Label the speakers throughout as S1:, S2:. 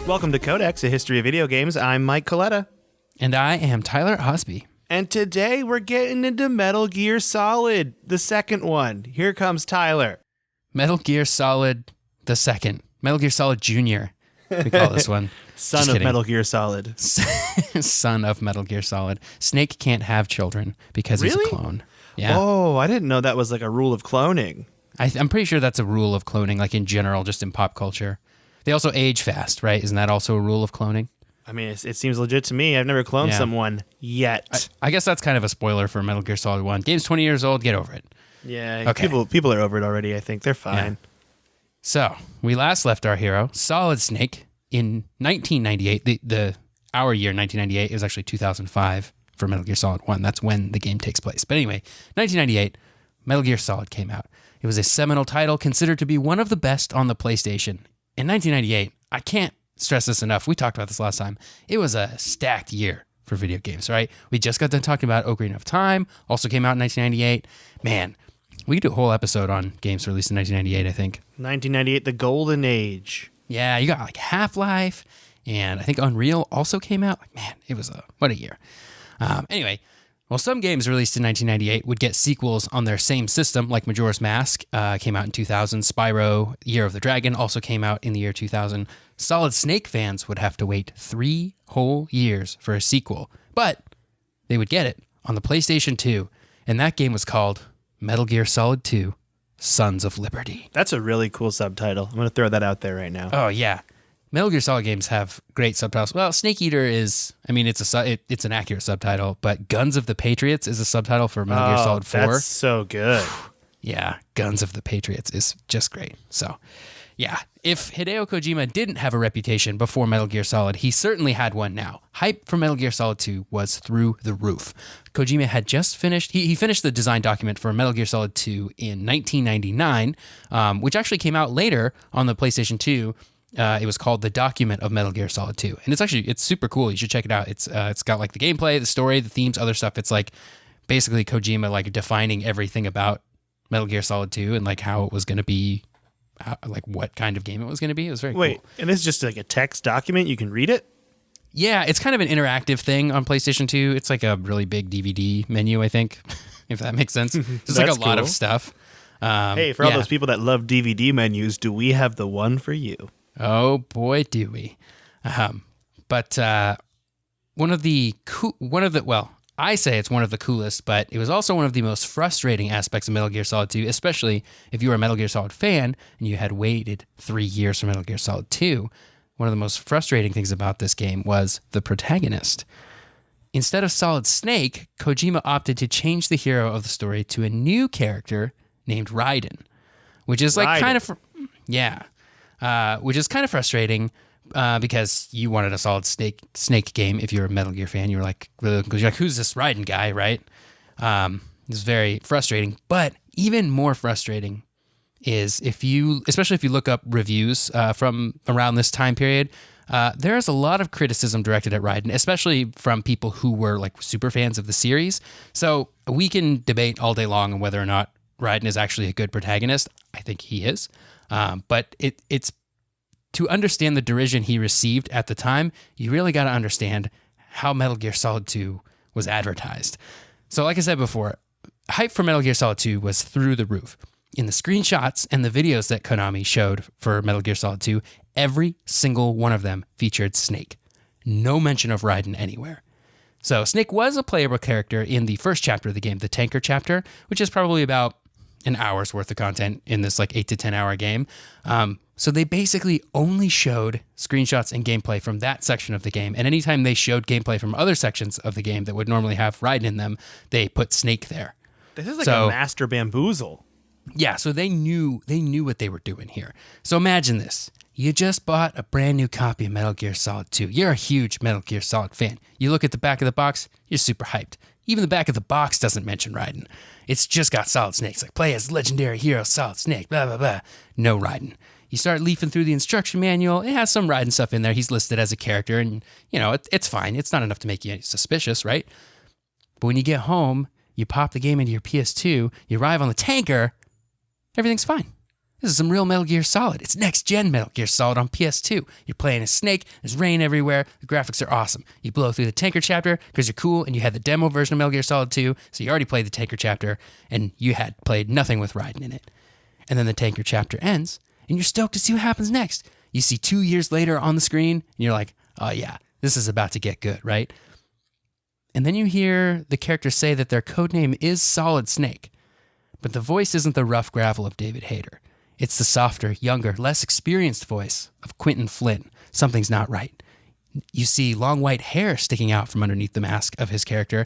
S1: Welcome to Codex, a history of video games. I'm Mike Coletta.
S2: And I am Tyler Osby.
S1: And today we're getting into Metal Gear Solid, the second one. Here comes Tyler.
S2: Metal Gear Solid the second. Metal Gear Solid Jr. We call this one.
S1: Son of Metal Gear Solid.
S2: Son of Metal Gear Solid. Snake can't have children because he's a clone. Yeah.
S1: Oh, I didn't know that was like a rule of cloning.
S2: I'm pretty sure that's a rule of cloning, like in general, just in pop culture. They also age fast, right? Isn't that also a rule of cloning?
S1: I mean, it seems legit to me. I've never cloned someone yet.
S2: I guess that's kind of a spoiler for Metal Gear Solid 1. Game's 20 years old. Get over it.
S1: Yeah,
S2: okay.
S1: People are over it already, I think. They're fine.
S2: Yeah. So, we last left our hero, Solid Snake, in 1998. Our year, 1998, is actually 2005 for Metal Gear Solid 1. That's when the game takes place. But anyway, 1998, Metal Gear Solid came out. It was a seminal title considered to be one of the best on the PlayStation. In 1998, I can't stress this enough. We talked about this last time. It was a stacked year for video games, right? We just got done talking about Ocarina of Time. Also came out in 1998. Man, we could do a whole episode on games released in 1998, I think.
S1: 1998, the golden age.
S2: Yeah, you got like Half-Life, and I think Unreal also came out. Like, man, it was what a year. Anyway, well, some games released in 1998 would get sequels on their same system, like Majora's Mask came out in 2000. Spyro, Year of the Dragon, also came out in the year 2000. Solid Snake fans would have to wait 3 whole years for a sequel, but they would get it on the PlayStation 2, and that game was called Metal Gear Solid 2, Sons of Liberty.
S1: That's a really cool subtitle. I'm going to throw that out there right now.
S2: Oh, yeah. Metal Gear Solid games have great subtitles. Well, Snake Eater is, I mean, it's an accurate subtitle, but Guns of the Patriots is a subtitle for Metal Gear Solid 4.
S1: That's so good.
S2: Yeah, Guns of the Patriots is just great. So, yeah, if Hideo Kojima didn't have a reputation before Metal Gear Solid, he certainly had one now. Hype for Metal Gear Solid 2 was through the roof. Kojima had just finished, he finished the design document for Metal Gear Solid 2 in 1999, which actually came out later on the PlayStation 2. It was called The Document of Metal Gear Solid 2. And it's super cool. You should check it out. It's got like the gameplay, the story, the themes, other stuff. It's like basically Kojima like defining everything about Metal Gear Solid 2 and like how it was going to be, like what kind of game it was going to be. It was very cool.
S1: Wait, and this is just like a text document? You can read it?
S2: Yeah, it's kind of an interactive thing on PlayStation 2. It's like a really big DVD menu, I think, if that makes sense. There's like a lot of stuff.
S1: Hey, for all those people that love DVD menus, do we have the one for you?
S2: Oh boy, do we! But I say it's one of the coolest, but it was also one of the most frustrating aspects of Metal Gear Solid 2, especially if you were a Metal Gear Solid fan and you had waited 3 years for Metal Gear Solid 2. One of the most frustrating things about this game was the protagonist. Instead of Solid Snake, Kojima opted to change the hero of the story to a new character named Raiden, which is like kind of, which is kind of frustrating because you wanted a Solid Snake game. If you're a Metal Gear fan, you're like, who's this Raiden guy, right? It's very frustrating. But even more frustrating is especially if you look up reviews from around this time period, there's a lot of criticism directed at Raiden, especially from people who were like super fans of the series. So we can debate all day long on whether or not Raiden is actually a good protagonist. I think he is. But it's to understand the derision he received at the time, you really got to understand how Metal Gear Solid 2 was advertised. So like I said before, hype for Metal Gear Solid 2 was through the roof. In the screenshots and the videos that Konami showed for Metal Gear Solid 2, every single one of them featured Snake. No mention of Raiden anywhere. So Snake was a playable character in the first chapter of the game, the Tanker chapter, which is probably about an hour's worth of content in this like 8 to 10 hour game. So they basically only showed screenshots and gameplay from that section of the game. And anytime they showed gameplay from other sections of the game that would normally have Raiden in them, they put Snake there.
S1: This is like a master bamboozle.
S2: Yeah, so they knew what they were doing here. So imagine this. You just bought a brand new copy of Metal Gear Solid 2. You're a huge Metal Gear Solid fan. You look at the back of the box, you're super hyped. Even the back of the box doesn't mention Raiden. It's just got Solid Snake. It's like, play as legendary hero Solid Snake, blah, blah, blah. No Raiden. You start leafing through the instruction manual. It has some Raiden stuff in there. He's listed as a character, and, you know, it's fine. It's not enough to make you suspicious, right? But when you get home, you pop the game into your PS2, you arrive on the tanker, everything's fine. This is some real Metal Gear Solid. It's next-gen Metal Gear Solid on PS2. You're playing as Snake. There's rain everywhere. The graphics are awesome. You blow through the tanker chapter because you're cool, and you had the demo version of Metal Gear Solid 2, so you already played the tanker chapter, and you had played nothing with Raiden in it. And then the tanker chapter ends, and you're stoked to see what happens next. You see 2 years later on the screen, and you're like, oh yeah, this is about to get good, right? And then you hear the character say that their codename is Solid Snake, but the voice isn't the rough gravel of David Hayter. It's the softer, younger, less experienced voice of Quentin Flynn. Something's not right. You see long white hair sticking out from underneath the mask of his character.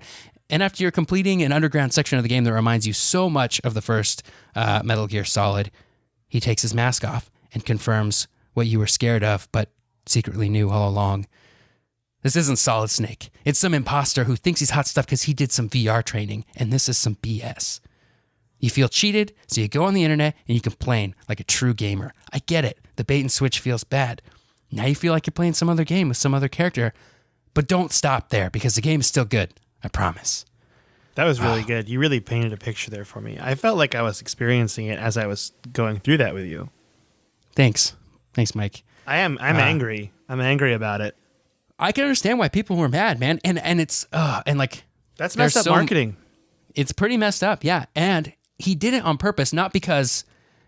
S2: And after you're completing an underground section of the game that reminds you so much of the first Metal Gear Solid, he takes his mask off and confirms what you were scared of, but secretly knew all along. This isn't Solid Snake. It's some imposter who thinks he's hot stuff because he did some VR training, and this is some BS. You feel cheated, so you go on the internet and you complain like a true gamer. I get it. The bait and switch feels bad. Now you feel like you're playing some other game with some other character, but don't stop there because the game is still good. I promise.
S1: That was really good. You really painted a picture there for me. I felt like I was experiencing it as I was going through that with you.
S2: Thanks, Mike.
S1: I'm angry. I'm angry about it.
S2: I can understand why people were mad, man. And it's and like
S1: that's messed up marketing.
S2: It's pretty messed up, yeah. And he did it on purpose, not because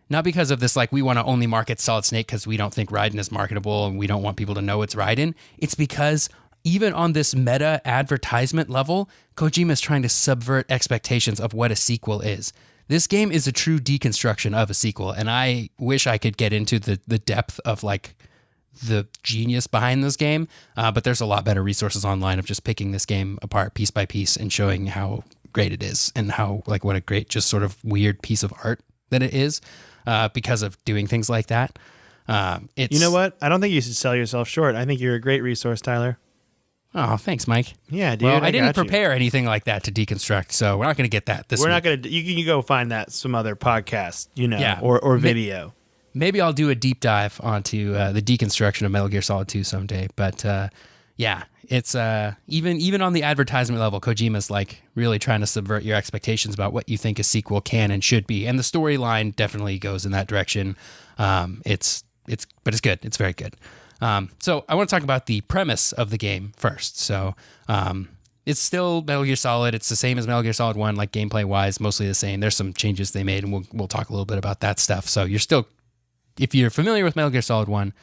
S2: of this, like, we want to only market Solid Snake because we don't think Raiden is marketable and we don't want people to know it's Raiden. It's because even on this meta advertisement level, Kojima's trying to subvert expectations of what a sequel is. This game is a true deconstruction of a sequel, and I wish I could get into the depth of, like, the genius behind this game, but there's a lot better resources online of just picking this game apart piece by piece and showing how great it is and how, like, what a great just sort of weird piece of art that it is because of doing things like that.
S1: You know what? I don't think you should sell yourself short. I think you're a great resource, Tyler.
S2: Oh, thanks, Mike.
S1: Yeah, dude.
S2: Well, I didn't prepare anything like that to deconstruct, so we're not going to get that this week.
S1: We're not going to. You can go find that some other podcast,
S2: yeah.
S1: or video.
S2: Maybe I'll do a deep dive onto the deconstruction of Metal Gear Solid 2 someday. But yeah, it's even on the advertisement level, Kojima's like really trying to subvert your expectations about what you think a sequel can and should be, and the storyline definitely goes in that direction. But it's good. It's very good. So I want to talk about the premise of the game first. So it's still Metal Gear Solid. It's the same as Metal Gear Solid 1, like gameplay-wise, mostly the same. There's some changes they made, and we'll talk a little bit about that stuff. So you're still, if you're familiar with Metal Gear Solid 1,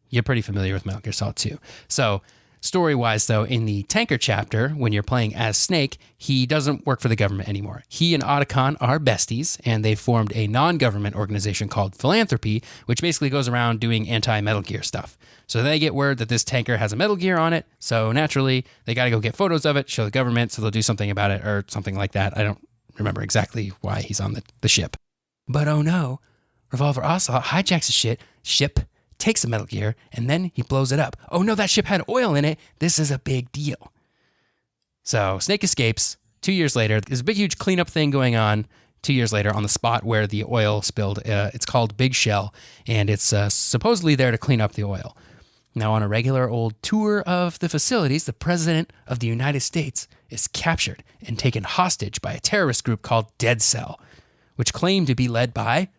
S2: you're pretty familiar with Metal Gear Solid 2. So story-wise, though, in the tanker chapter, when you're playing as Snake, he doesn't work for the government anymore. He and Otacon are besties, and they formed a non-government organization called Philanthropy, which basically goes around doing anti-Metal Gear stuff. So they get word that this tanker has a Metal Gear on it, so naturally, they got to go get photos of it, show the government, so they'll do something about it, or something like that. I don't remember exactly why he's on the ship. But oh no, Revolver Ocelot hijacks the ship, takes a Metal Gear, and then he blows it up. Oh no, that ship had oil in it. This is a big deal. So Snake escapes. 2 years later, there's a big, huge cleanup thing going on. 2 years later, on the spot where the oil spilled, it's called Big Shell, and it's supposedly there to clean up the oil. Now, on a regular old tour of the facilities, the President of the United States is captured and taken hostage by a terrorist group called Dead Cell, which claimed to be led by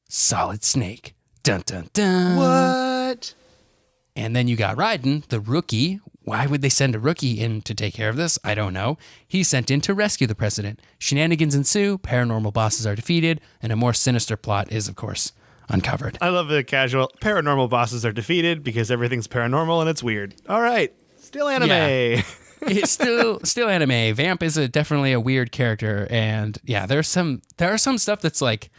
S2: Solid Snake. Dun, dun, dun.
S1: What?
S2: And then you got Raiden, the rookie. Why would they send a rookie in to take care of this? I don't know. He's sent in to rescue the president. Shenanigans ensue, paranormal bosses are defeated, and a more sinister plot is, of course, uncovered.
S1: I love the casual paranormal bosses are defeated because everything's paranormal and it's weird. All right. Still anime.
S2: Yeah. It's still anime. Vamp is definitely a weird character, and yeah, there are some stuff that's like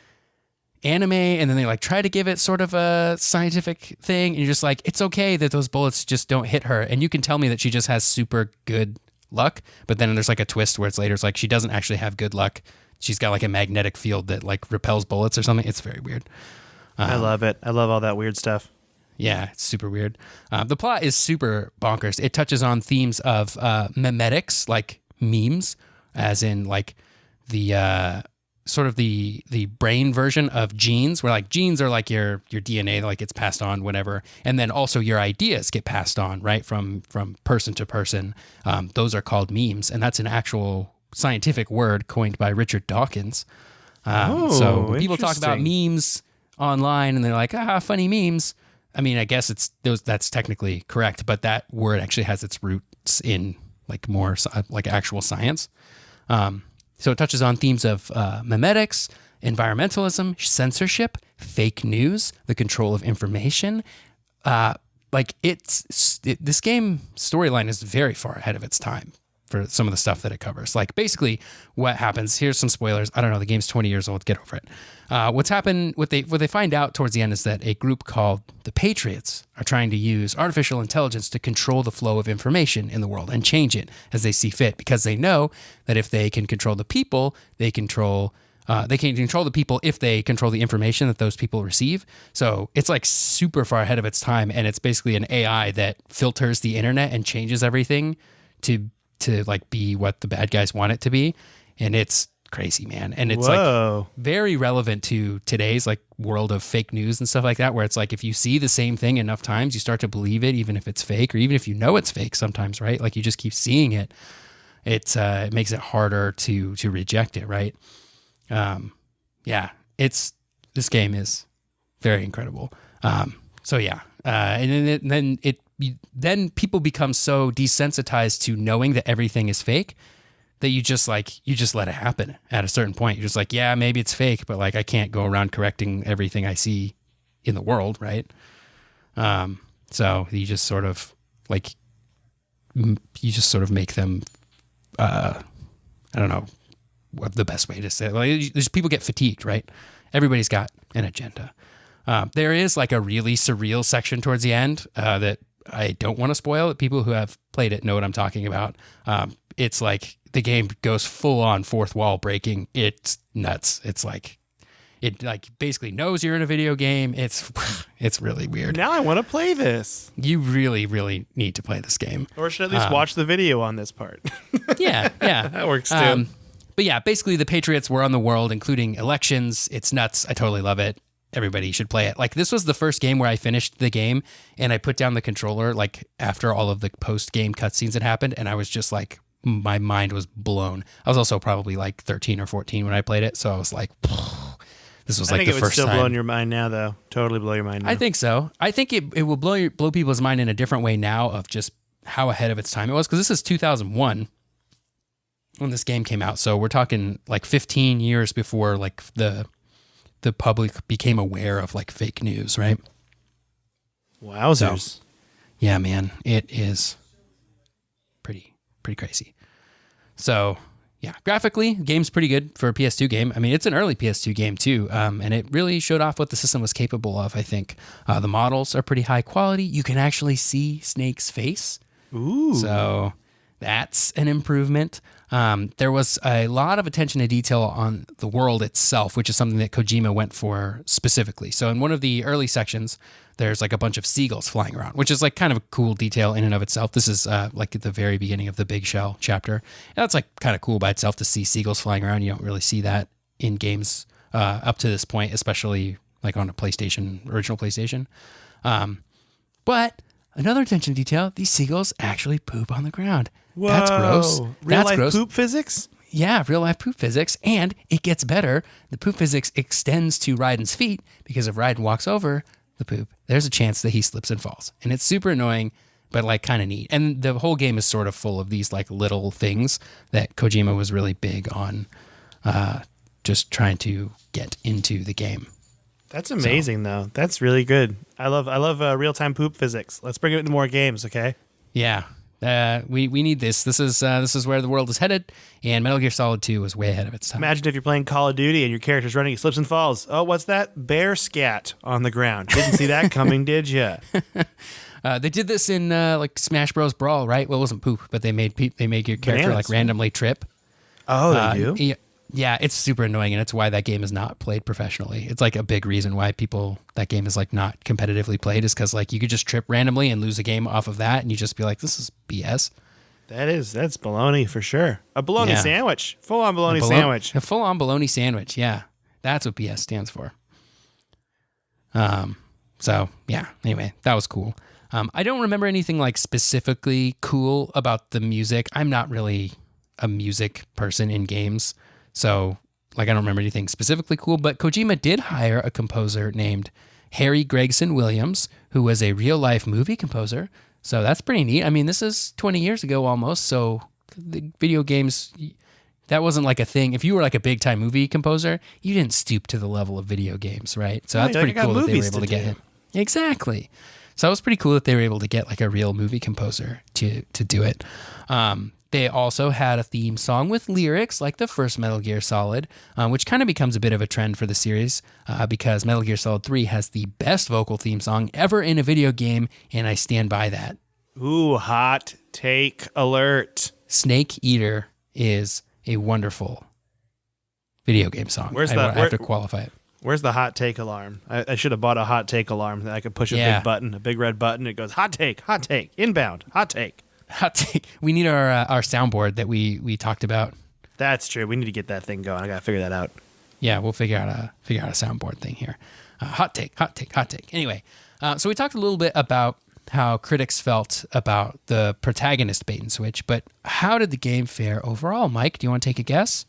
S2: anime, and then they like try to give it sort of a scientific thing, and you're just like, it's okay that those bullets just don't hit her, and you can tell me that she just has super good luck, but then there's like a twist where it's like she doesn't actually have good luck. She's got like a magnetic field that like repels bullets or something. It's very weird.
S1: I love it. I love all that weird stuff.
S2: Yeah, it's super weird. The plot is super bonkers. It touches on themes of memetics, like memes, as in like the sort of the brain version of genes, where like genes are like your DNA, like it's passed on, whatever, and then also your ideas get passed on, right, from person to person. Those are called memes, and that's an actual scientific word coined by Richard Dawkins. So when people talk about memes, online and they're like, funny memes. I mean, I guess that's technically correct, but that word actually has its roots in like more like actual science. So it touches on themes of memetics, environmentalism, censorship, fake news, the control of information. This game storyline is very far ahead of its time for some of the stuff that it covers. Like basically what happens, here's some spoilers. I don't know, the game's 20 years old, get over it. What they find out towards the end is that a group called the Patriots are trying to use artificial intelligence to control the flow of information in the world and change it as they see fit, because they know that if they can control the people, they can control the people if they control the information that those people receive. So it's like super far ahead of its time, and it's basically an AI that filters the internet and changes everything to like be what the bad guys want it to be. And it's crazy, man. And it's like very relevant to today's like world of fake news and stuff like that, where it's like if you see the same thing enough times, you start to believe it, even if it's fake, or even if you know it's fake sometimes, right? Like you just keep seeing it. It makes it harder to reject it, right? This game is very incredible. And then people become so desensitized to knowing that everything is fake that you just let it happen at a certain point. You're just like, yeah, maybe it's fake, but like I can't go around correcting everything I see in the world, right? So you just sort of make them, I don't know what the best way to say it. Like, just people get fatigued, right? Everybody's got an agenda. There is like a really surreal section towards the end that I don't want to spoil. People who have played it know what I'm talking about. It's like the game goes full on fourth wall breaking. It's nuts. It's like it like basically knows you're in a video game. It's really weird.
S1: Now I want to play this.
S2: You really, really need to play this game.
S1: Or should at least watch the video on this part.
S2: Yeah.
S1: That works too.
S2: But yeah, basically the Patriots were on the world, including elections. It's nuts. I totally love it. Everybody should play it. Like this was the first game where I finished the game and I put down the controller like after all of the post-game cutscenes had happened, and I was just like, my mind was blown. I was also probably like 13 or 14 when I played it, so I was like, this was like the first time. I think it would still
S1: blow your mind now, though. Totally blow your mind now.
S2: I think so. I think it will blow people's mind in a different way now of just how ahead of its time it was, because this is 2001 when this game came out. So we're talking like 15 years before like the public became aware of like fake news, right?
S1: Wowzers.
S2: So, yeah, man, it is pretty crazy. So yeah, graphically, the game's pretty good for a PS2 game. I mean, it's an early PS2 game too, and it really showed off what the system was capable of, I think. The models are pretty high quality. You can actually see Snake's face.
S1: Ooh.
S2: So that's an improvement. There was a lot of attention to detail on the world itself, which is something that Kojima went for specifically. So in one of the early sections, there's like a bunch of seagulls flying around, which is like kind of a cool detail in and of itself. This is like at the very beginning of the Big Shell chapter. And that's like kind of cool by itself to see seagulls flying around. You don't really see that in games up to this point, especially like on a original PlayStation. But another attention to detail, these seagulls actually poop on the ground.
S1: Whoa.
S2: That's gross.
S1: Real life poop physics?
S2: Yeah, real life poop physics. And it gets better. The poop physics extends to Raiden's feet, because if Raiden walks over the poop, there's a chance that he slips and falls. And it's super annoying, but like kind of neat. And the whole game is sort of full of these like little things that Kojima was really big on just trying to get into the game.
S1: That's amazing, though. That's really good. I love real-time poop physics. Let's bring it into more games, okay?
S2: Yeah. We need this. This is where the world is headed, and Metal Gear Solid 2 was way ahead of its time.
S1: Imagine if you're playing Call of Duty and your character's running, he slips and falls. Oh, what's that? Bear scat on the ground. Didn't see that coming, did ya?
S2: They did this in like Smash Bros. Brawl, right? Well, it wasn't poop, but they made your character like randomly trip.
S1: Oh, they do?
S2: Yeah, it's super annoying, and it's why that game is not played professionally. It's like a big reason why that game is like not competitively played, is because like you could just trip randomly and lose a game off of that, and you just be like, this is BS.
S1: That's bologna for sure. A bologna sandwich. Full on bologna sandwich.
S2: A full on bologna sandwich, yeah. That's what BS stands for. So yeah, anyway, that was cool. I don't remember anything like specifically cool about the music. I'm not really a music person in games. So like I don't remember anything specifically cool, but Kojima did hire a composer named Harry Gregson Williams, who was a real life movie composer. So that's pretty neat. I mean, this is 20 years ago almost. So the video games, that wasn't like a thing. If you were like a big time movie composer, you didn't stoop to the level of video games, right? So that's pretty cool that they were able to get him. Exactly. So it was pretty cool that they were able to get like a real movie composer to do it. They also had a theme song with lyrics like the first Metal Gear Solid, which kind of becomes a bit of a trend for the series because Metal Gear Solid 3 has the best vocal theme song ever in a video game, and I stand by that.
S1: Ooh, hot take alert.
S2: Snake Eater is a wonderful video game song. I have to qualify it.
S1: Where's the hot take alarm? I should have bought a hot take alarm that I could push a big button, a big red button. It goes, hot take, inbound, hot take.
S2: Hot take. We need our soundboard that we talked about.
S1: That's true. We need to get that thing going. I gotta figure that out.
S2: Yeah, we'll figure out a soundboard thing here. Hot take. Anyway, so we talked a little bit about how critics felt about the protagonist bait and switch, but how did the game fare overall, Mike? Do you want to take a guess?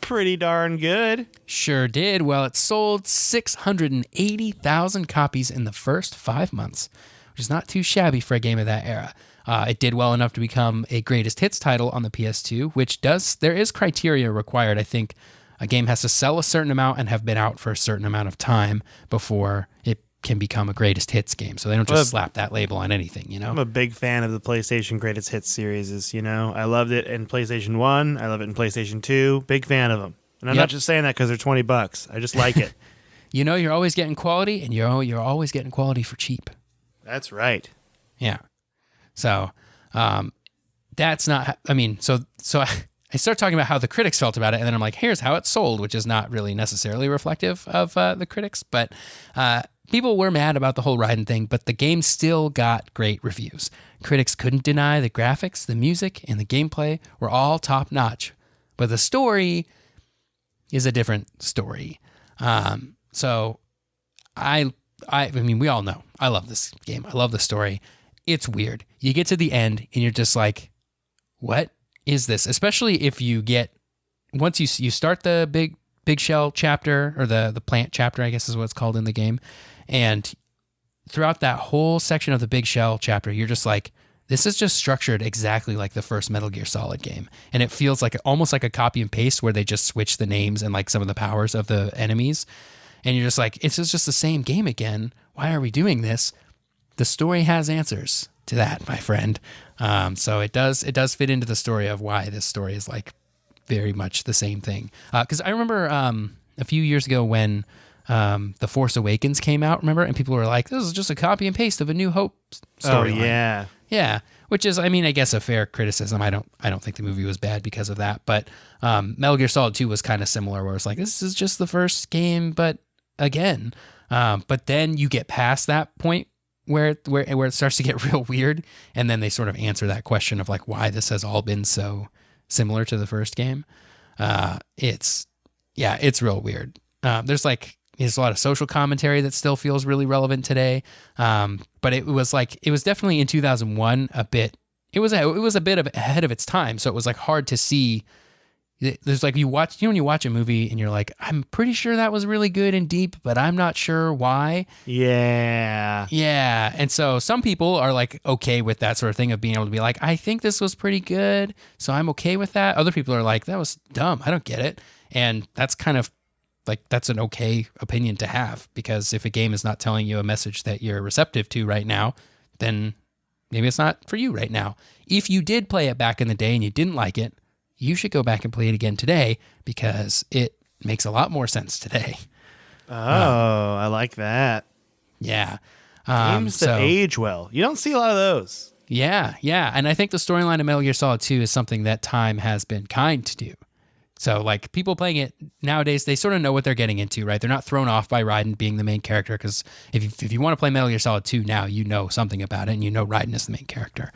S1: Pretty darn good.
S2: Sure did. Well, it sold 680,000 copies in the first 5 months, which is not too shabby for a game of that era. It did well enough to become a greatest hits title on the PS2, which there is criteria required. I think a game has to sell a certain amount and have been out for a certain amount of time before it can become a greatest hits game. So they don't just slap that label on anything, you know?
S1: I'm a big fan of the PlayStation greatest hits series, I loved it in PlayStation 1. I love it in PlayStation 2. Big fan of them. And I'm not just saying that because they're $20. I just like it.
S2: You're always getting quality, and you're always getting quality for cheap.
S1: That's right.
S2: Yeah. So that's not, I mean, so I start talking about how the critics felt about it, and then I'm like, here's how it sold, which is not really necessarily reflective of the critics, but people were mad about the whole Raiden thing, but the game still got great reviews. Critics couldn't deny the graphics, the music, and the gameplay were all top notch, but the story is a different story. So I mean, we all know I love this game. I love the story. It's weird. You get to the end and you're just like, what is this? Especially if you get, once you start the big shell chapter, or the plant chapter, I guess is what it's called in the game. And throughout that whole section of the big shell chapter, you're just like, this is just structured exactly like the first Metal Gear Solid game. And it feels like almost like a copy and paste where they just switch the names and like some of the powers of the enemies. And you're just like, it's just the same game again. Why are we doing this? The story has answers to that, my friend. So it does fit into the story of why this story is like very much the same thing. Because I remember a few years ago when The Force Awakens came out, remember? And people were like, this is just a copy and paste of A New Hope storyline.
S1: Oh, yeah.
S2: Yeah, which is, I mean, I guess a fair criticism. I don't think the movie was bad because of that. But Metal Gear Solid 2 was kind of similar, where it's like, this is just the first game, but again. But then you get past that point where it starts to get real weird, and then they sort of answer that question of like why this has all been so similar to the first game. It's real weird. There's a lot of social commentary that still feels really relevant today. But it was definitely in 2001 it was a bit ahead of its time, so it was like hard to see. There's like when you watch a movie and you're like, I'm pretty sure that was really good and deep, but I'm not sure why.
S1: Yeah.
S2: Yeah. And so some people are like okay with that sort of thing of being able to be like, I think this was pretty good, so I'm okay with that. Other people are like, that was dumb, I don't get it. And that's kind of like, that's an okay opinion to have, because if a game is not telling you a message that you're receptive to right now, then maybe it's not for you right now. If you did play it back in the day and you didn't like it, you should go back and play it again today, because it makes a lot more sense today.
S1: Oh, I like that.
S2: Yeah.
S1: Games that age well. You don't see a lot of those.
S2: Yeah. And I think the storyline of Metal Gear Solid 2 is something that time has been kind to do. So, like, people playing it nowadays, they sort of know what they're getting into, right? They're not thrown off by Raiden being the main character, because if you want to play Metal Gear Solid 2 now, you know something about it, and you know Raiden is the main character.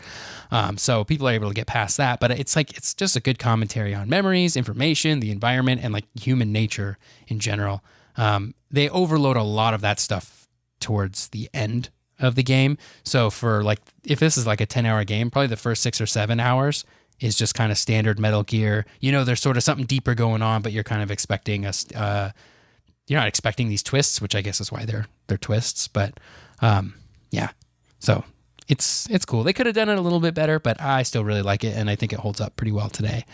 S2: So people are able to get past that, but it's just a good commentary on memories, information, the environment, and, like, human nature in general. They overload a lot of that stuff towards the end of the game. So for, like, if this is like a 10-hour game, probably the first 6 or 7 hours is just kind of standard Metal Gear. There's sort of something deeper going on, but you're kind of expecting you're not expecting these twists, which I guess is why they're twists. But yeah, so it's cool. They could have done it a little bit better, but I still really like it, and I think it holds up pretty well today.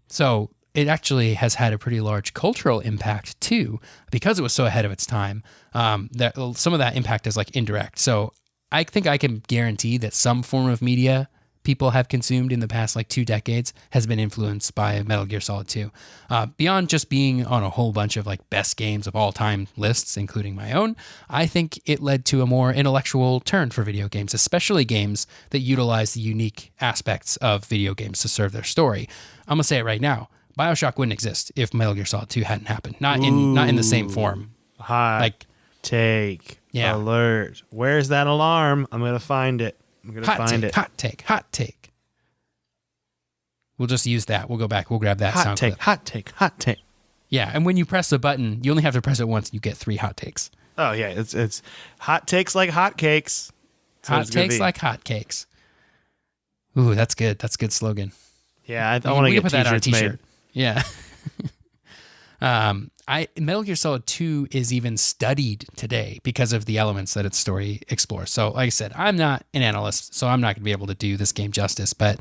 S2: So it actually has had a pretty large cultural impact too, because it was so ahead of its time. That some of that impact is like indirect. So I think I can guarantee that some form of media people have consumed in the past like 2 decades has been influenced by Metal Gear Solid 2. Beyond just being on a whole bunch of like best games of all time lists, including my own, I think it led to a more intellectual turn for video games, especially games that utilize the unique aspects of video games to serve their story. I'm gonna say it right now. BioShock wouldn't exist if Metal Gear Solid 2 hadn't happened. Not in the same form.
S1: Hot take.
S2: Yeah.
S1: Alert. Where's that alarm? I'm gonna find it.
S2: Hot take. We'll just use that. We'll go back. We'll grab that sound clip.
S1: Hot take.
S2: Yeah, and when you press the button, you only have to press it once and you get 3 hot takes.
S1: Oh, yeah. It's hot takes like hot cakes.
S2: Hot takes like hot cakes. Ooh, that's good. That's a good slogan.
S1: Yeah, I want to get
S2: put that on a
S1: t-shirts
S2: t-shirt.
S1: made.
S2: Yeah. Metal Gear Solid 2 is even studied today because of the elements that its story explores. So, like I said, I'm not an analyst, so I'm not going to be able to do this game justice, but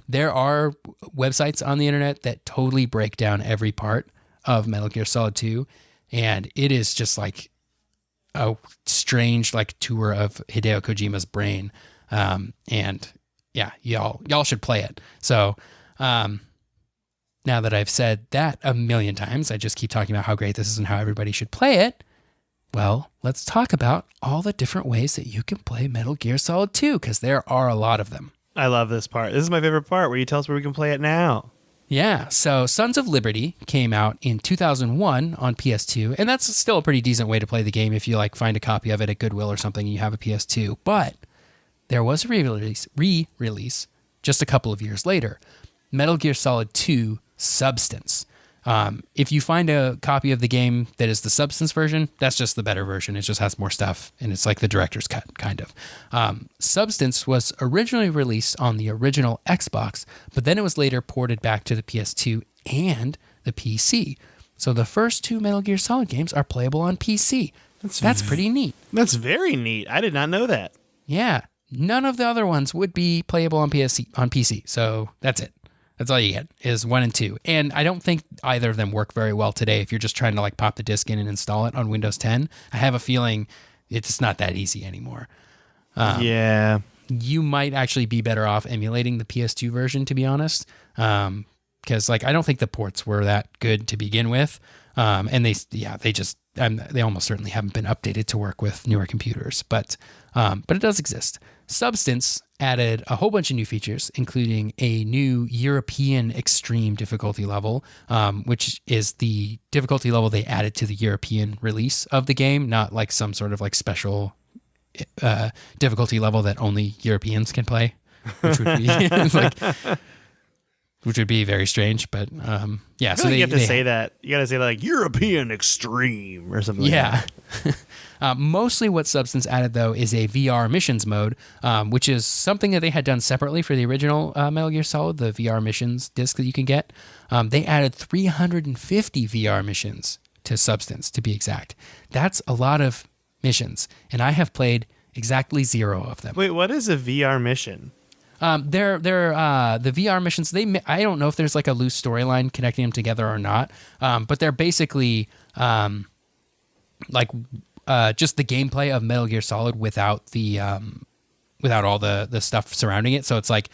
S2: there are websites on the internet that totally break down every part of Metal Gear Solid 2, and it is just like a strange like tour of Hideo Kojima's brain. And yeah, y'all should play it. So, now that I've said that a million times, I just keep talking about how great this is and how everybody should play it. Well, let's talk about all the different ways that you can play Metal Gear Solid 2, because there are a lot of them.
S1: I love this part. This is my favorite part, where you tell us where we can play it now.
S2: Yeah, so Sons of Liberty came out in 2001 on PS2, and that's still a pretty decent way to play the game if you like find a copy of it at Goodwill or something and you have a PS2. But there was a re-release just a couple of years later, Metal Gear Solid 2 Substance. If you find a copy of the game that is the Substance version, that's just the better version. It just has more stuff, and it's like the director's cut, kind of. Substance was originally released on the original Xbox, but then it was later ported back to the PS2 and the PC. So the first 2 Metal Gear Solid games are playable on PC. That's pretty neat.
S1: That's very neat. I did not know that.
S2: Yeah. None of the other ones would be playable on PC. So that's it. That's all you get is 1 and 2. And I don't think either of them work very well today if you're just trying to like pop the disc in and install it on Windows 10. I have a feeling it's not that easy anymore.
S1: Yeah.
S2: You might actually be better off emulating the PS2 version, to be honest. Because like I don't think the ports were that good to begin with. And they almost certainly haven't been updated to work with newer computers, but it does exist. Substance added a whole bunch of new features, including a new European extreme difficulty level, which is the difficulty level they added to the European release of the game, not like some sort of like special difficulty level that only Europeans can play, which would be which would be very strange. But yeah,
S1: so you have to say that. You got to say like European extreme or something.
S2: Yeah.
S1: Like that.
S2: Mostly what Substance added, though, is a VR missions mode, which is something that they had done separately for the original Metal Gear Solid, the VR missions disc that you can get. They added 350 VR missions to Substance, to be exact. That's a lot of missions, and I have played exactly 0 of them.
S1: Wait, what is a VR mission?
S2: They're the VR missions. I don't know if there's like a loose storyline connecting them together or not, but they're basically just the gameplay of Metal Gear Solid without the without all the stuff surrounding it. So it's like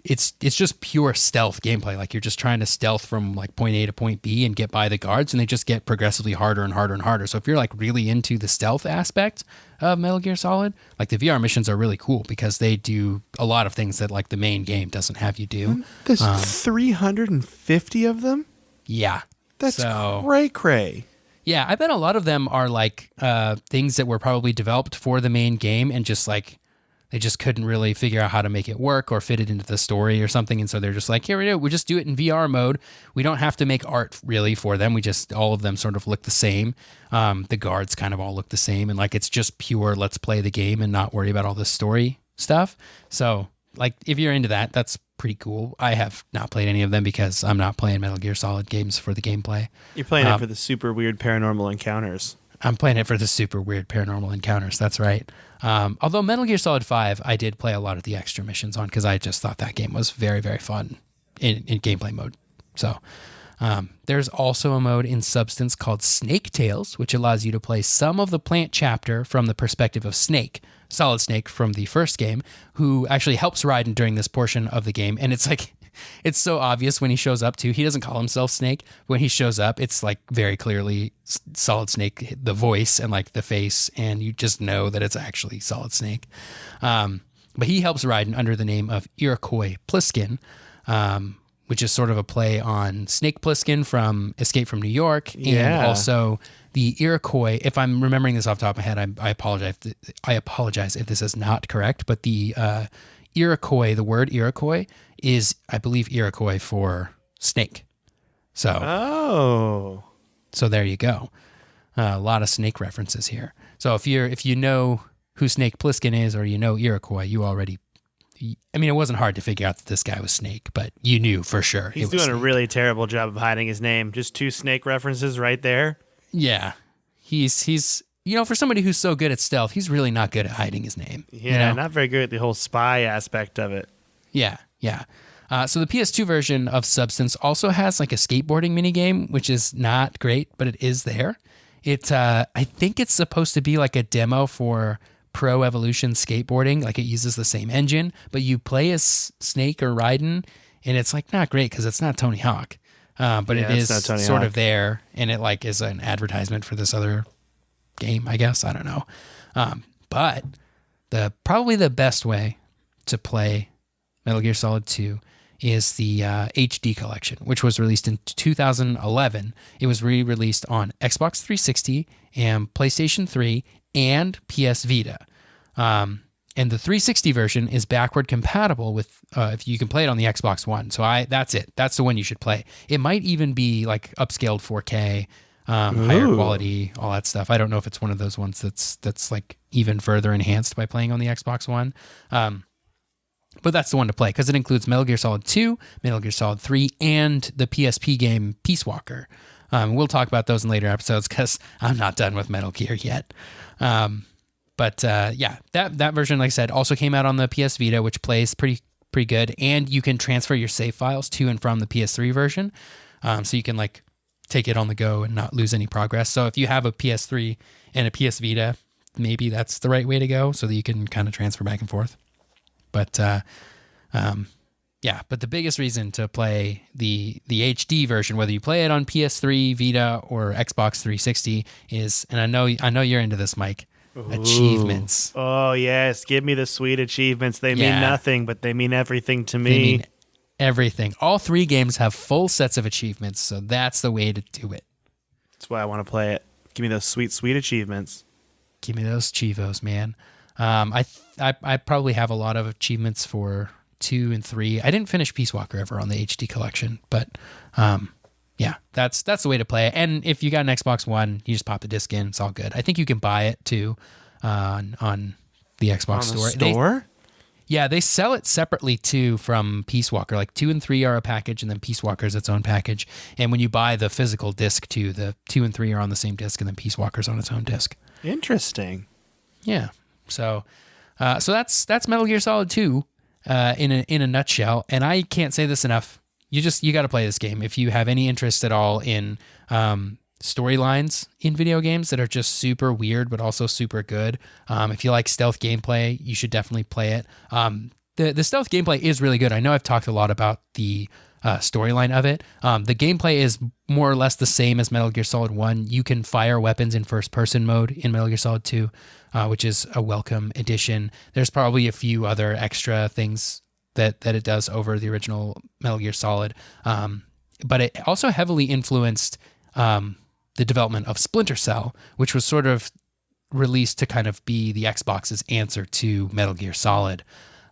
S2: it's just pure stealth gameplay. Like you're just trying to stealth from like point A to point B and get by the guards, and they just get progressively harder and harder and harder. So if you're like really into the stealth aspect of Metal Gear Solid, like the VR missions are really cool because they do a lot of things that like the main game doesn't have you do.
S1: There's 350 of them?
S2: Yeah.
S1: That's cray.
S2: Yeah, I bet a lot of them are like things that were probably developed for the main game and just like they just couldn't really figure out how to make it work or fit it into the story or something. And so they're just like, here we go. We just do it in VR mode. We don't have to make art really for them. We just, all of them sort of look the same. The guards kind of all look the same. And like, it's just pure, let's play the game and not worry about all this story stuff. So like if you're into that, that's pretty cool. I have not played any of them because I'm not playing Metal Gear Solid games for the gameplay.
S1: You're playing it for the super weird paranormal encounters.
S2: I'm playing it for the super weird paranormal encounters. That's right. Although Metal Gear Solid 5, I did play a lot of the extra missions on because I just thought that game was very, very fun in gameplay mode. So there's also a mode in Substance called Snake Tales, which allows you to play some of the plant chapter from the perspective of Snake, Solid Snake from the first game, who actually helps Raiden during this portion of the game. And it's like, it's so obvious when he shows up too. He doesn't call himself Snake. When he shows up, it's like very clearly Solid Snake, the voice and like the face, and you just know that it's actually Solid Snake. But he helps Raiden under the name of Iroquois Pliskin, which is sort of a play on Snake Plissken from Escape from New York, and also the Iroquois. If I'm remembering this off the top of my head, I apologize. I apologize if this is not correct, but the Iroquois, the word Iroquois, is, I believe, Iroquois for snake. So there you go. A lot of snake references here. So if you know who Snake Plissken is, or you know Iroquois, you already. I mean, it wasn't hard to figure out that this guy was Snake, but you knew for sure.
S1: He's doing
S2: Snake.
S1: a really terrible job of hiding his name. Just 2 snake references right there.
S2: Yeah. He's for somebody who's so good at stealth, he's really not good at hiding his name.
S1: Yeah, not very good at the whole spy aspect of it.
S2: Yeah. So the PS2 version of Substance also has like a skateboarding minigame, which is not great, but it is there. I think it's supposed to be like a demo for Pro Evolution skateboarding, like it uses the same engine, but you play as Snake or Raiden, and it's like not great because it's not Tony Hawk, but it is sort of there, and it like is an advertisement for this other game, I guess. I don't know, but probably the best way to play Metal Gear Solid 2 is the HD collection, which was released in 2011. It was re-released on Xbox 360 and PlayStation 3 and PS Vita. And the 360 version is backward compatible with, if you can play it on the Xbox One. So that's it. That's the one you should play. It might even be like upscaled 4K, higher quality, all that stuff. I don't know if it's one of those ones that's like even further enhanced by playing on the Xbox One. But that's the one to play because it includes Metal Gear Solid 2, Metal Gear Solid 3, and the PSP game Peace Walker. We'll talk about those in later episodes because I'm not done with Metal Gear yet. But that version, like I said, also came out on the PS Vita, which plays pretty good. And you can transfer your save files to and from the PS3 version. So you can like take it on the go and not lose any progress. So if you have a PS3 and a PS Vita, maybe that's the right way to go so that you can kind of transfer back and forth. But but the biggest reason to play the HD version, whether you play it on PS3, Vita, or Xbox 360, is, and I know you're into this, Mike, achievements.
S1: Oh yes, give me the sweet achievements. They mean nothing, but they mean everything to me.
S2: They mean everything. All 3 games have full sets of achievements, so that's the way to do it.
S1: That's why I want to play it. Give me those sweet achievements.
S2: Give me those Chivos, man. I probably have a lot of achievements for 2 and 3. I didn't finish Peace Walker ever on the HD collection, but that's the way to play it. And if you got an Xbox One, you just pop the disc in. It's all good. I think you can buy it too on the Xbox store. They sell it separately too from Peace Walker. Like 2 and 3 are a package, and then Peace Walker is its own package. And when you buy the physical disc too, the 2 and 3 are on the same disc, and then Peace Walker's on its own disc.
S1: Interesting.
S2: Yeah. So that's Metal Gear Solid 2 in a nutshell. And I can't say this enough. You got to play this game if you have any interest at all in storylines in video games that are just super weird but also super good. If you like stealth gameplay, you should definitely play it. The stealth gameplay is really good. I know I've talked a lot about the storyline of it. The gameplay is more or less the same as Metal Gear Solid 1. You can fire weapons in first-person mode in Metal Gear Solid 2, which is a welcome addition. There's probably a few other extra things that it does over the original Metal Gear Solid. But it also heavily influenced the development of Splinter Cell, which was sort of released to kind of be the Xbox's answer to Metal Gear Solid.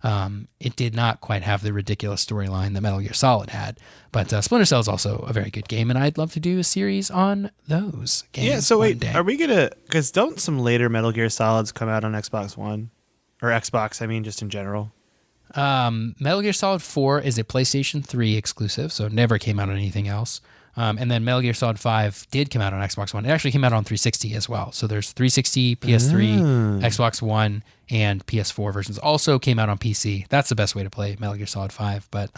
S2: It did not quite have the ridiculous storyline that Metal Gear Solid had, but Splinter Cell is also a very good game, and I'd love to do a series on those games.
S1: Yeah, so wait,
S2: day.
S1: Are we gonna? Because don't some later Metal Gear Solids come out on Xbox One, or Xbox? I mean, just in general.
S2: Metal Gear Solid 4 is a PlayStation 3 exclusive, so it never came out on anything else. And then Metal Gear Solid 5 did come out on Xbox One. It actually came out on 360 as well. So there's 360, PS3, Xbox One, and PS4 versions. Also came out on PC. That's the best way to play Metal Gear Solid 5, but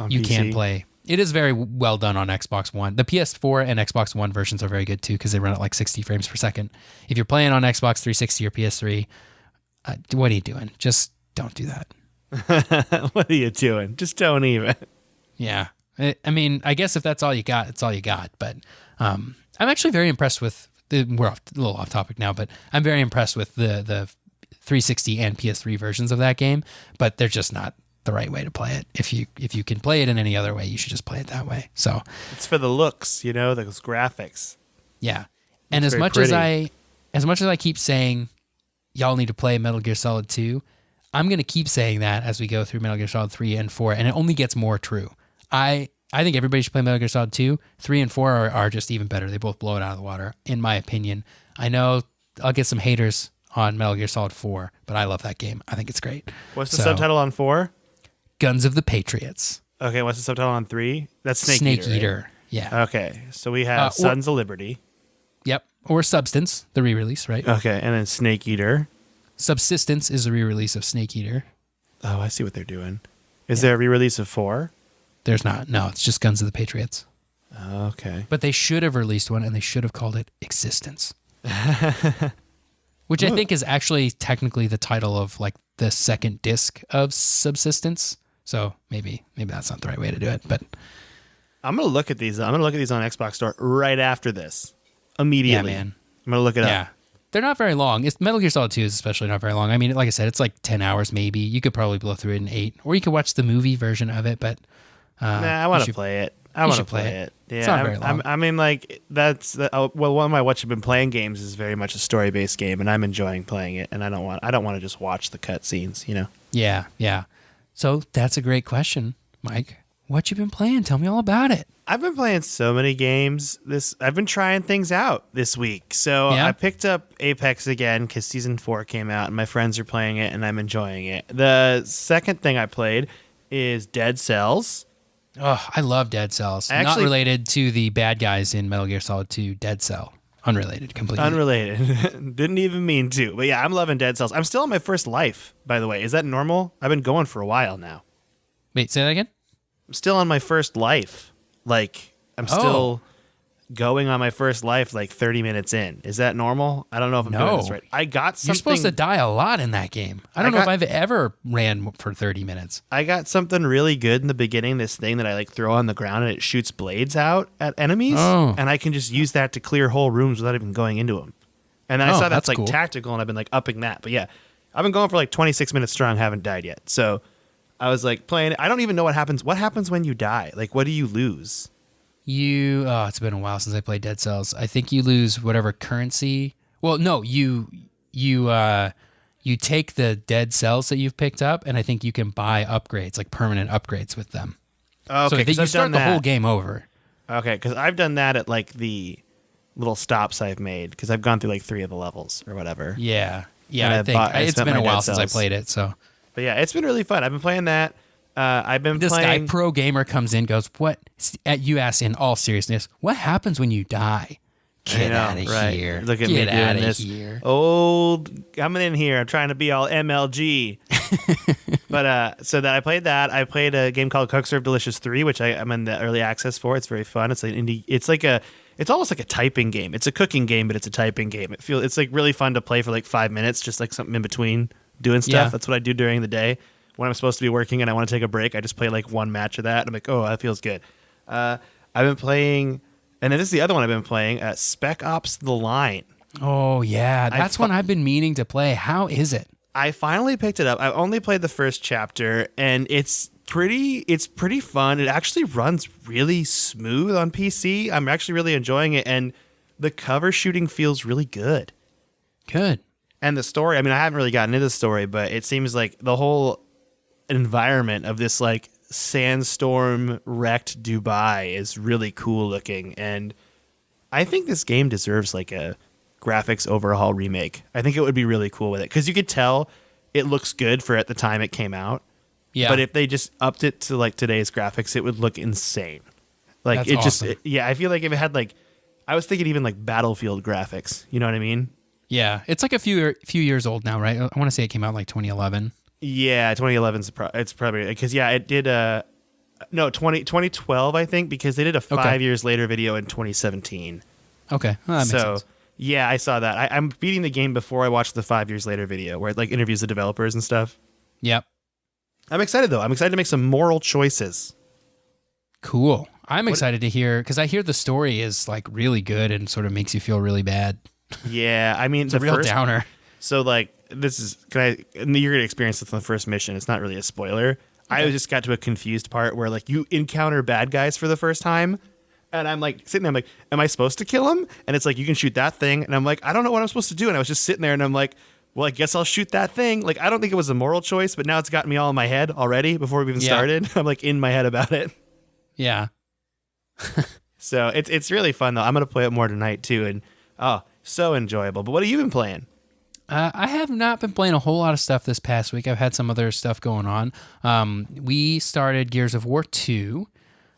S2: you can play. It is very well done on Xbox One. The PS4 and Xbox One versions are very good too because they run at like 60 frames per second. If you're playing on Xbox 360 or PS3, what are you doing? Just don't do that.
S1: What are you doing? Just don't even.
S2: Yeah. I mean, I guess if that's all you got, it's all you got. But I'm actually very impressed with we're a little off topic now, but I'm very impressed with the 360 and PS3 versions of that game. But they're just not the right way to play it. If you can play it in any other way, you should just play it that way. So
S1: it's for the looks, those graphics.
S2: Yeah. And as much as I keep saying y'all need to play Metal Gear Solid 2, I'm going to keep saying that as we go through Metal Gear Solid 3 and 4, and it only gets more true. I think everybody should play Metal Gear Solid 2. 3 and 4 are just even better. They both blow it out of the water, in my opinion. I know I'll get some haters on Metal Gear Solid 4, but I love that game. I think it's great.
S1: What's the subtitle on 4?
S2: Guns of the Patriots.
S1: Okay, what's the subtitle on 3? That's Snake Eater. Right?
S2: Yeah.
S1: Okay, so we have Sons of Liberty.
S2: Yep. Or Substance, the re-release, right?
S1: Okay, and then Snake Eater.
S2: Subsistence is a re-release of Snake Eater.
S1: Oh, I see what they're doing. Is there a re-release of 4?
S2: There's not. No, it's just Guns of the Patriots.
S1: Okay.
S2: But they should have released one, and they should have called it Existence. Which I think is actually technically the title of like the second disc of Subsistence. So maybe that's not the right way to do it. But
S1: I'm gonna look at these. I'm gonna look at these on Xbox Store right after this. Immediately.
S2: Yeah, man.
S1: I'm gonna look it up.
S2: They're not very long. Metal Gear Solid 2 is especially not very long. I mean, like I said, it's like 10 hours maybe. You could probably blow through it in 8. Or you could watch the movie version of it, but...
S1: I want to play it. I want to play it. Yeah,
S2: it's not very long.
S1: I mean, like, one of my What You've Been Playing games is very much a story-based game, and I'm enjoying playing it, and I don't want to just watch the cutscenes,
S2: Yeah. So that's a great question, Mike. What you been playing? Tell me all about it.
S1: I've been playing so many games. I've been trying things out this week. So I picked up Apex again because Season 4 came out, and my friends are playing it, and I'm enjoying it. The second thing I played is Dead Cells.
S2: Oh, I love Dead Cells. Not related to the bad guys in Metal Gear Solid 2, Dead Cell. Unrelated, completely.
S1: Unrelated. Didn't even mean to. But yeah, I'm loving Dead Cells. I'm still on my first life, by the way. Is that normal? I've been going for a while now.
S2: Wait, say that again?
S1: I'm still on my first life. Like, I'm still going on my first life like 30 minutes in. Is that normal? I don't know if I'm doing this right. I got something.
S2: You're supposed to die a lot in that game. I don't know if I've ever ran for 30 minutes.
S1: I got something really good in the beginning, this thing that I like throw on the ground and it shoots blades out at enemies.
S2: Oh.
S1: And I can just use that to clear whole rooms without even going into them. And then I saw that's like cool. Tactical, and I've been like upping that. But yeah, I've been going for like 26 minutes strong, haven't died yet. So I was like playing it. I don't even know what happens. What happens when you die? Like, what do you lose?
S2: It's been a while since I played Dead Cells. I think you lose whatever currency. Well, no, you take the dead cells that you've picked up, and I think you can buy upgrades, like permanent upgrades with them.
S1: Okay,
S2: so I think you start the whole game over.
S1: Okay, because I've done that at like the little stops I've made, because I've gone through like 3 of the levels or whatever.
S2: Yeah. I think it's been a while since I played it. So,
S1: but yeah, it's been really fun. I've been playing that. I've been
S2: this
S1: playing...
S2: guy, Pro Gamer, comes in, goes, "What?" You ask in all seriousness, "What happens when you die?" Get out of here!
S1: Look at me doing this.
S2: Here.
S1: Old coming in here. I'm trying to be all MLG. But so that I played that. I played a game called Cook Serve Delicious 3, which I'm in the early access for. It's very fun. It's like indie. It's almost like a typing game. It's a cooking game, but it's a typing game. It's like really fun to play for like 5 minutes, just like something in between doing stuff. Yeah. That's what I do during the day. When I'm supposed to be working and I want to take a break, I just play like one match of that. And I'm like, oh, that feels good. I've been playing, and then this is the other one I've been playing, Spec Ops: The Line.
S2: Oh, yeah. That's one I've been meaning to play. How is it?
S1: I finally picked it up. I only played the first chapter, and it's pretty fun. It actually runs really smooth on PC. I'm actually really enjoying it, and the cover shooting feels really good.
S2: Good.
S1: And the story, I mean, I haven't really gotten into the story, but it seems like the whole environment of this like sandstorm wrecked Dubai is really cool looking, and I think this game deserves like a graphics overhaul remake. I think it would be really cool with it, because you could tell it looks good for at the time it came out.
S2: Yeah.
S1: But if they just upped it to like today's graphics, it would look insane. Like
S2: That's
S1: it
S2: awesome.
S1: I feel like if it had like, I was thinking even like Battlefield graphics. You know what I mean?
S2: Yeah. It's like a few years old now, right? I want to say it came out like 2011.
S1: Yeah, 2011's it's probably because it did 2012 I think, because they did a 5 years later video in 2017.
S2: Okay. Well, that makes sense.
S1: Yeah, I saw that. I'm beating the game before I watched the 5 years later video where it like interviews the developers and stuff.
S2: Yep.
S1: I'm excited though. I'm excited to make some moral choices.
S2: Cool. I'm excited to hear, because I hear the story is like really good and sort of makes you feel really bad.
S1: Yeah, I mean,
S2: It's a real downer.
S1: So like you're gonna experience this on the first mission. It's not really a spoiler. Okay. I just got to a confused part where like you encounter bad guys for the first time, and I'm like sitting there. I'm like, am I supposed to kill him? And it's like you can shoot that thing, and I'm like, I don't know what I'm supposed to do. And I was just sitting there, and I'm like, well, I guess I'll shoot that thing. Like I don't think it was a moral choice, but now it's gotten me all in my head already before we even started. I'm like in my head about it.
S2: Yeah.
S1: So it's really fun though. I'm gonna play it more tonight too, and so enjoyable. But what have you been playing?
S2: I have not been playing a whole lot of stuff this past week. I've had some other stuff going on. We started Gears of War 2.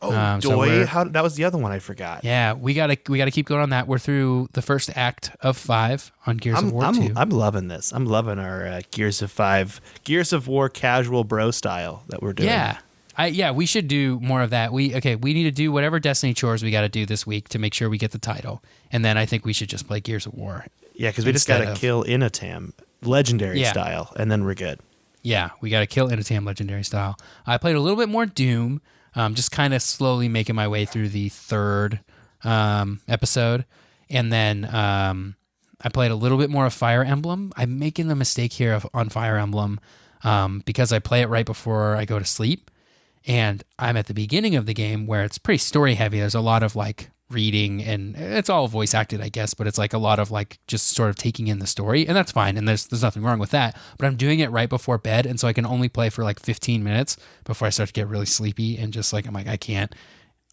S1: Oh, Doy! That was the other one I forgot.
S2: Yeah, we gotta keep going on that. We're through the first act of 5 on Gears of War 2.
S1: I'm loving this. I'm loving our Gears of War casual bro style that we're doing.
S2: Yeah. We should do more of that. We need to do whatever Destiny chores we got to do this week to make sure we get the title, and then I think we should just play Gears of War.
S1: Yeah, because we just got to kill Inatam legendary style, and then we're good.
S2: Yeah, we got to kill Inatam legendary style. I played a little bit more Doom, just kind of slowly making my way through the 3rd episode, and then I played a little bit more of Fire Emblem. I'm making the mistake here on Fire Emblem because I play it right before I go to sleep. And I'm at the beginning of the game where it's pretty story heavy. There's a lot of like reading, and it's all voice acted, I guess, but it's like a lot of like just sort of taking in the story, and that's fine. And there's nothing wrong with that. But I'm doing it right before bed, and so I can only play for like 15 minutes before I start to get really sleepy and just like I'm like I can't.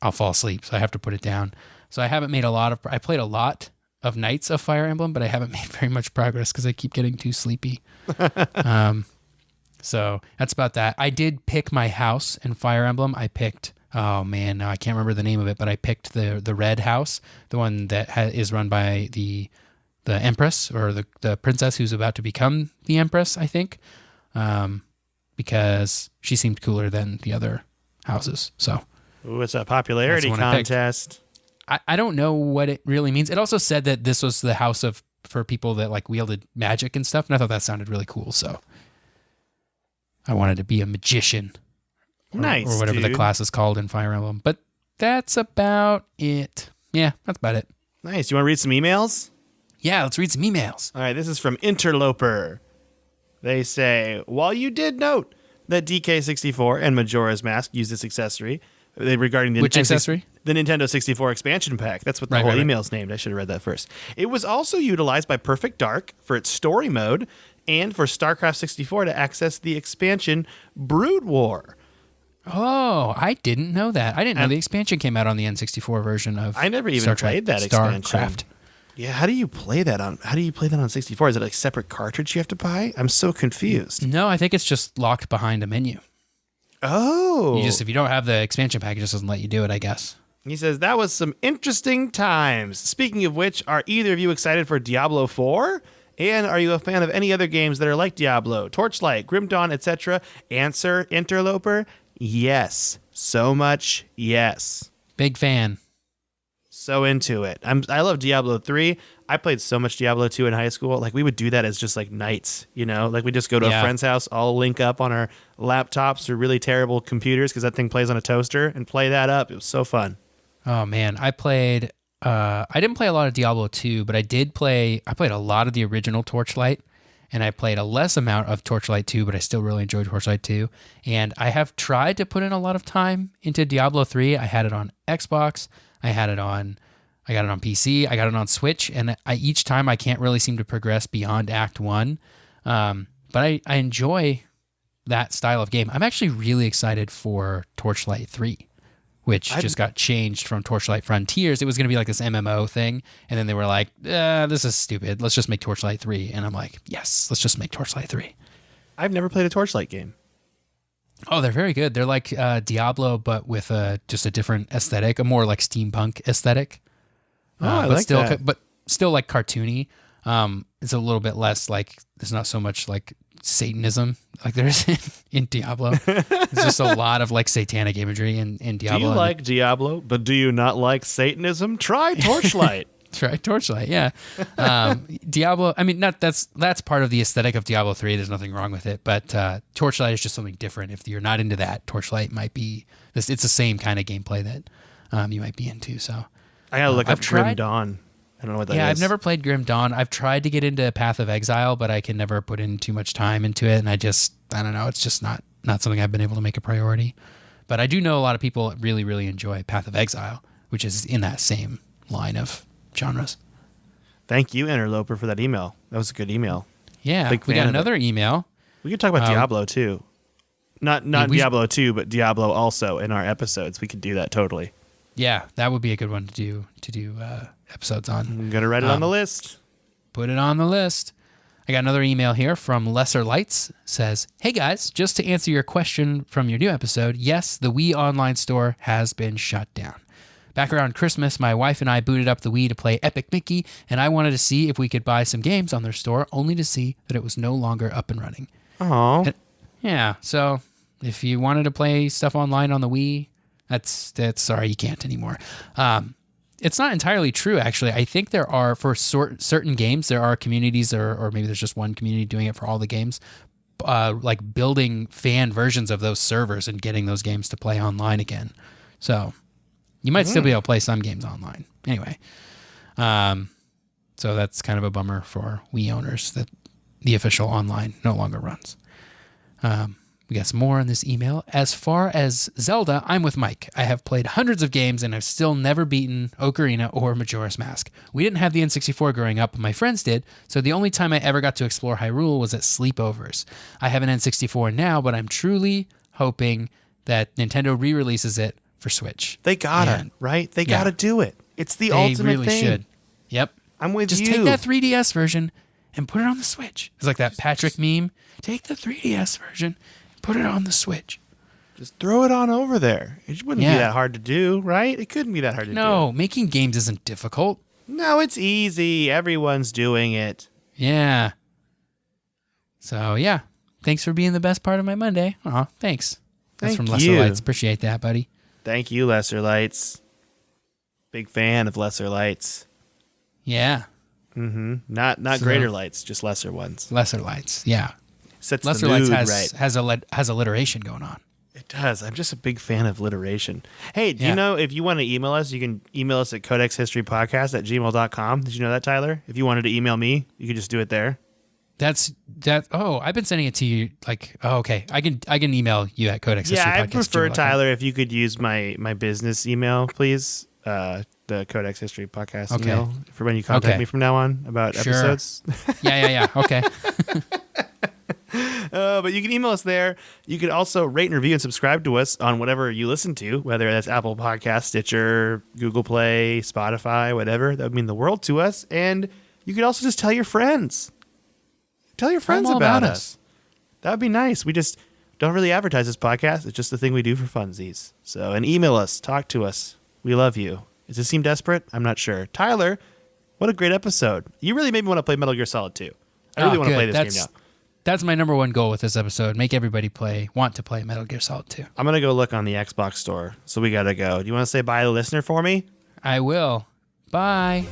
S2: I'll fall asleep, so I have to put it down. So I haven't made I played a lot of nights of Fire Emblem, but I haven't made very much progress because I keep getting too sleepy. So that's about that. I did pick my house in Fire Emblem. I picked, oh man, now I can't remember the name of it, but I picked the red house, the one that is run by the Empress, or the princess who's about to become the Empress, I think, because she seemed cooler than the other houses. So,
S1: ooh, it's a popularity contest.
S2: I don't know what it really means. It also said that this was the house for people that like wielded magic and stuff, and I thought that sounded really cool. So I wanted to be a magician.
S1: Nice,
S2: or whatever the class is called in Fire Emblem. But that's about it. Yeah, that's about it.
S1: Nice. You want to read some emails?
S2: Yeah, let's read some emails.
S1: All right, this is from Interloper. They say, while you did note that DK64 and Majora's Mask use this accessory, regarding the
S2: Which accessory?
S1: The Nintendo 64 expansion pack. That's what the whole email's named. I should have read that first. It was also utilized by Perfect Dark for its story mode and for StarCraft 64 to access the expansion Brood War.
S2: Oh, I didn't know that. I didn't know the expansion came out on the N64 version of
S1: I never even played that expansion.
S2: StarCraft.
S1: Yeah, how do you play that on 64? Is it like a separate cartridge you have to buy? I'm so confused.
S2: No, I think it's just locked behind a menu.
S1: Oh.
S2: If you don't have the expansion pack, it just doesn't let you do it, I guess.
S1: He says, that was some interesting times. Speaking of which, are either of you excited for Diablo 4? And are you a fan of any other games that are like Diablo, Torchlight, Grim Dawn, etc.? Answer, Interloper, yes. So much yes.
S2: Big fan.
S1: So into it. I love Diablo 3. I played so much Diablo 2 in high school. Like we would do that as just like nights, you know? Like we just go to a friend's house, all link up on our laptops or really terrible computers because that thing plays on a toaster and play that up. It was so fun.
S2: Oh man, I didn't play a lot of Diablo 2, but I played a lot of the original Torchlight, and I played a less amount of Torchlight 2, but I still really enjoyed Torchlight 2. And I have tried to put in a lot of time into Diablo 3. I had it on Xbox, I got it on PC, I got it on Switch, and each time I can't really seem to progress beyond Act 1. But I enjoy that style of game. I'm actually really excited for Torchlight 3. Which just got changed from Torchlight Frontiers. It was going to be like this MMO thing. And then they were like, this is stupid. Let's just make Torchlight 3. And I'm like, yes, let's just make Torchlight 3.
S1: I've never played a Torchlight game.
S2: Oh, they're very good. They're like Diablo, but with just a different aesthetic, a more like steampunk aesthetic.
S1: I
S2: but
S1: like
S2: still,
S1: that.
S2: but still like cartoony. It's a little bit less like there's not so much like Satanism like there's in Diablo. There's just a lot of like satanic imagery in
S1: Do
S2: Diablo.
S1: you like Diablo, but do you not like Satanism? Try Torchlight.
S2: Try Torchlight, yeah. Diablo, I mean, that's part of the aesthetic of Diablo 3. There's nothing wrong with it, but Torchlight is just something different. If you're not into that, Torchlight might be this. It's the same kind of gameplay that you might be into. So
S1: I gotta look up Grim
S2: tried.
S1: Dawn. I don't know what that is.
S2: Yeah, I've never played Grim Dawn. I've tried to get into Path of Exile, but I can never put in too much time into it, and I don't know. It's just not something I've been able to make a priority. But I do know a lot of people really, really enjoy Path of Exile, which is in that same line of genres.
S1: Thank you, Interloper, for that email. That was a good email.
S2: Yeah,
S1: Big
S2: we
S1: fan
S2: got
S1: of it.
S2: another email.
S1: We could talk about Diablo too. Not
S2: we
S1: Diablo 2, but Diablo also in our episodes. We could do that totally.
S2: Yeah, that would be a good one to do episodes on.
S1: I'm gonna write it on the list.
S2: Put it on the list. I got another email here from Lesser Lights. Says, "Hey guys, just to answer your question from your new episode, yes, the Wii Online Store has been shut down. Back around Christmas, my wife and I booted up the Wii to play Epic Mickey, and I wanted to see if we could buy some games on their store, only to see that it was no longer up and running."
S1: Oh,
S2: Yeah, so if you wanted to play stuff online on the Wii, that's sorry, you can't anymore. It's not entirely true, actually. I think there are, for certain games, there are communities, or maybe there's just one community doing it for all the games, like building fan versions of those servers and getting those games to play online again. So you might still be able to play some games online. Anyway, so that's kind of a bummer for Wii owners that the official online no longer runs. We got some more in this email. As far as Zelda, I'm with Mike. I have played hundreds of games and I've still never beaten Ocarina or Majora's Mask. We didn't have the N64 growing up, but my friends did, so the only time I ever got to explore Hyrule was at sleepovers. I have an N64 now, but I'm truly hoping that Nintendo re-releases it for Switch.
S1: they gotta,
S2: And
S1: right? They gotta do it. It's the
S2: they
S1: ultimate
S2: really
S1: thing.
S2: should. Yep.
S1: I'm with
S2: Just
S1: you.
S2: take that 3DS version and put it on the Switch. It's like that Patrick meme. Take the 3DS version, put it on the Switch.
S1: Just throw it on over there. It wouldn't
S2: Yeah.
S1: be that hard to do, right? It couldn't be that hard to do.
S2: No, making games isn't difficult.
S1: No, it's easy. Everyone's doing it.
S2: Yeah. So, yeah. Thanks for being the best part of my Monday. Aw, thanks. That's
S1: Thank
S2: from Lesser
S1: you.
S2: Lights. Appreciate that, buddy.
S1: Thank you, Lesser Lights. Big fan of Lesser Lights.
S2: Yeah.
S1: Not
S2: So-
S1: greater lights, just lesser ones.
S2: Lesser Lights. Yeah.
S1: Sets
S2: Lesser
S1: the mood
S2: Lights
S1: right.
S2: has alliteration going on.
S1: It does. I'm just a big fan of alliteration. Hey, do
S2: Yeah.
S1: you know if you want to email us, you can email us at codexhistorypodcast@gmail.com. Did you know that, Tyler? If you wanted to email me, you could just do it there.
S2: Oh, I've been sending it to you okay. I can email you at Codex
S1: Yeah,
S2: History
S1: I
S2: Podcast
S1: prefer,
S2: gmail.com.
S1: Tyler, if you could use my business email, please. The Codex History Podcast
S2: Okay.
S1: email for when you contact
S2: Okay.
S1: me from now on about
S2: Sure.
S1: episodes.
S2: Yeah. Okay.
S1: But you can email us there. You could also rate and review and subscribe to us on whatever you listen to, whether that's Apple Podcast, Stitcher, Google Play, Spotify, whatever. That would mean the world to us. And you could also just tell your friends. Tell your friends
S2: all
S1: about
S2: about
S1: us. That would be nice. We just don't really advertise this podcast. It's just the thing we do for funsies. So, and email us. Talk to us. We love you. Does this seem desperate? I'm not sure. Tyler, what a great episode. You really made me want to play Metal Gear Solid 2. I really want to play this game now.
S2: That's my number one goal with this episode. Make everybody want to play Metal Gear Solid 2.
S1: I'm going to go look on the Xbox store. So we got to go. Do you want to say bye to the listener for me?
S2: I will. Bye.